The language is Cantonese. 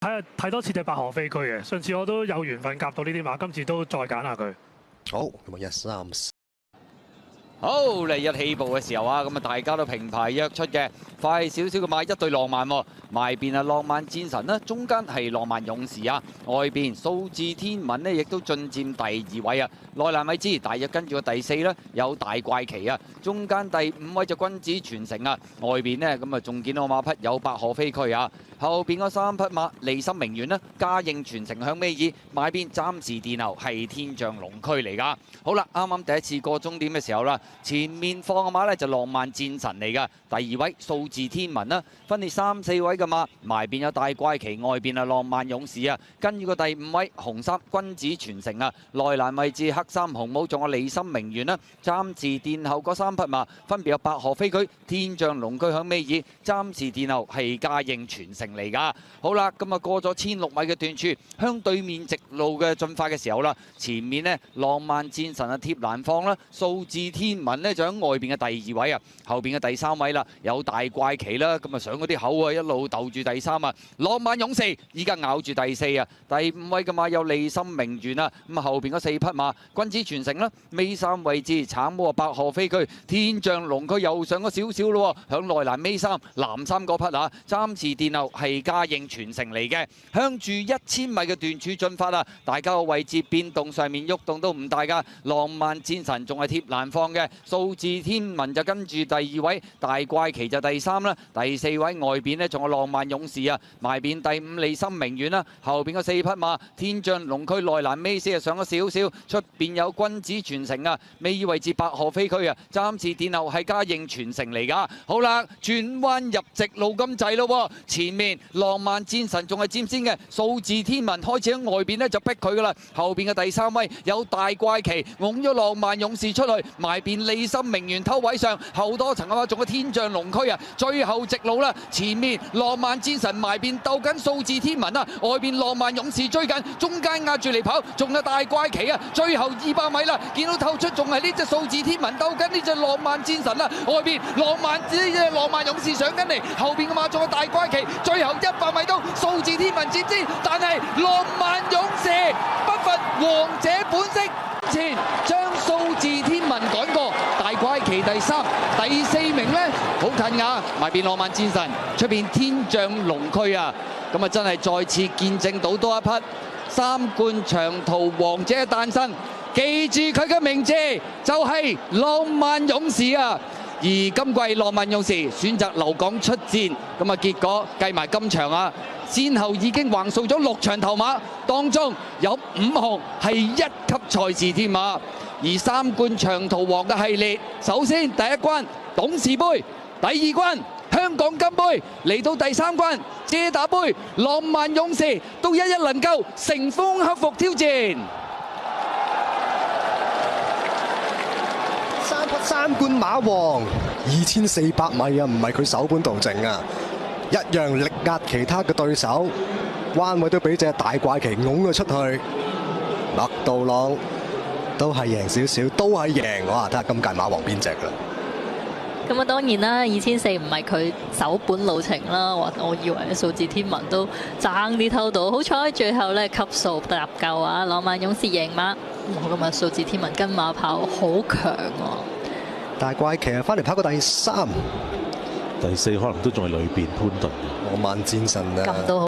睇多次隻百河飛區嘅，上次我都有緣分夾到呢啲馬，今次都再揀下佢。好，咁啊134。好嚟一起步嘅時候啊，咁啊大家都平排約出嘅，快少少嘅馬一對浪漫喎，埋邊啊浪漫戰神啦，中間係浪漫勇士啊，外邊數字天文呢亦都進佔第2位啊，內欄位置大約跟住個第4啦，有大怪奇啊，中間第5位就君子傳承啊，外邊呢咁啊仲見到馬匹有百河飛區啊，後邊嗰3匹馬利心名媛啦，嘉應傳承向尾二，買邊暫時電牛係天象龍區嚟㗎。好啦，啱啱第一次過終點嘅時候啦。前面放嘅馬呢就浪漫戰神嚟㗎，第2位數字天文啦，分列3、4位嘅馬，埋邊有大怪奇，外邊係浪漫勇士啊，跟住個第5位紅衫君子傳承啊，內欄位置黑衫紅帽仲有利心名媛啦，暫時殿後嗰3匹馬分別有百河飛區、天象龍區響尾二，暫時殿後係嘉應傳承嚟㗎。好啦，咁啊過咗1006米嘅段處，向對面直路嘅進發嘅時候啦，前面呢浪漫戰神啊貼欄放啦，數字天文呢就喺外邊嘅第2位啊，後邊嘅第3位啦，有大怪奇啦，咁啊上嗰啲口啊一路鬥住第3啊，浪漫勇士依家咬住第4啊，第5位嘅馬有利心名媛啊，咁啊後邊嗰4匹馬君子傳承啦，尾3位置橙魔百河飛區、天象龍區又上咗少少咯，響內欄尾3藍衫嗰匹啊，暫時殿後係嘉應傳承嚟嘅，向住1000米嘅段處進發啊，大家個位置變動上面喐動都唔大噶，浪漫戰神仲係貼欄放嘅。數字天文就跟住第2位，大怪奇就第3啦，第4位外邊呢仲有浪漫勇士啊，埋邊第5利心名媛啦，後邊嗰4匹馬天象龍區內欄尾4啊上咗少少，出邊有君子傳承啊，尾位置百河飛區啊，暫時殿後係嘉應傳承嚟噶。好啦，轉彎入直路咁滯咯，前面浪漫戰神仲係佔先嘅，數字天文開始喺外邊呢就逼佢噶啦，後邊嘅第3位有大怪奇拱咗浪漫勇士出去，埋邊利心名媛偷位上，後多層嘅話仲有天象龍區啊，最後直路啦，前面浪漫戰神埋邊鬥緊數字天文啊，外邊浪漫勇士追緊，中間壓住嚟跑，仲有大怪奇啊，最後200米啦，見到透出仲係呢隻數字天文鬥緊呢隻浪漫戰神啦，外邊浪漫勇士上緊嚟，後邊嘅馬仲有大怪奇，最後100米都數字天文佔先，但係浪漫勇士不乏王者本色，前將數字天文趕過，大怪奇第3，第4名呢好近啊，埋邊浪漫戰神，出邊天象龍區啊，咁啊真係再次見證到多一匹3冠長途王者嘅誕生，記住佢嘅名字就係浪漫勇士啊！而今季浪漫勇士選擇留港出戰，咁啊結果計埋今場啊，先後已經橫掃咗6場頭馬，當中有5項係1級賽事添啊！而3冠長途王嘅系列，首先第1關董事杯，第2關香港金杯，嚟到第3關遮打杯，浪漫勇士都一能夠乘風克服挑戰。3冠馬王2400米啊，唔係佢首本途徑啊，一樣力壓其他嘅對手，彎位都俾隻大怪奇拱咗出去，麥道朗都係贏少少，都係贏，哇！睇下今屆馬王邊隻啦。咁啊，當然啦，2400唔係佢首本路程啦，我以為數字天文都爭啲偷到，好彩最後咧級數搭夠啊，浪漫勇士贏馬，咁啊數字天文跟馬跑好強喎。大怪奇啊，翻嚟跑過第3，第4可能都仲係裏邊潘頓。浪漫戰神啊。咁都好。